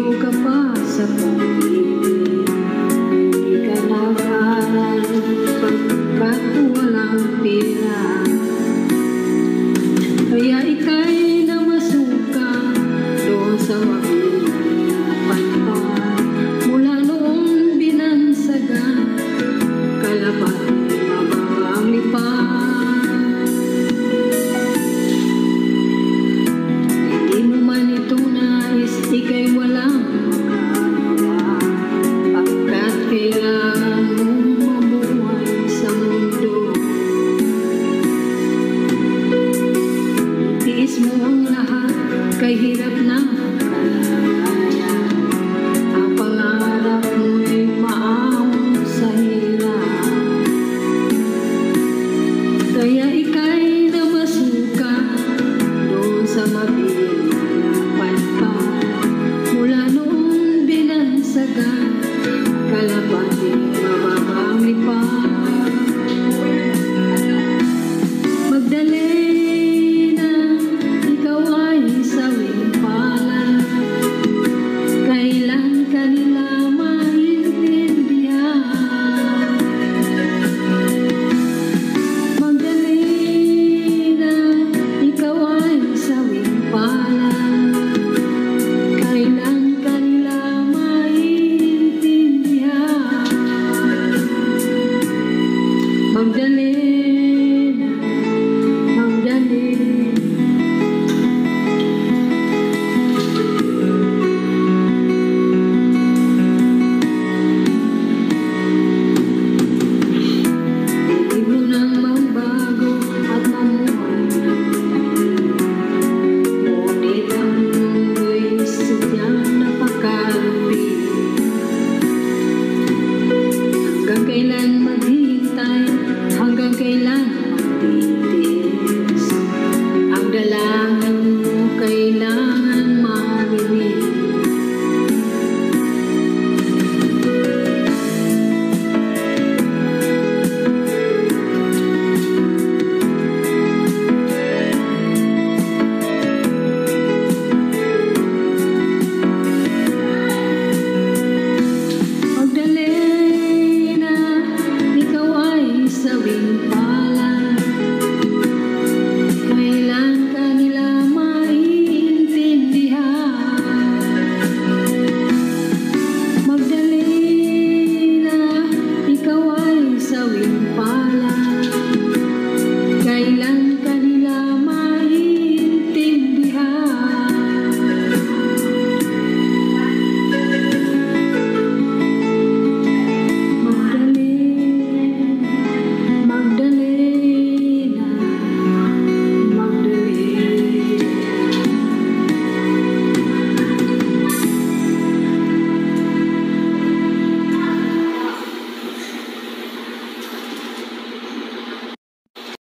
Lumigaw ka pa sa pag-ibig. Hindi ka nag-aaral pagkat walang pera. Kaya ika'y namasuka doon sa mabilapan pa. Mula noong binansagan, kalaban mababang lipat. Hindi mo man ito nais, ika'y walang magagawa. Pagkat kailangan mong mabuhay sa mundo. Tiis mo ang lahat, kahirap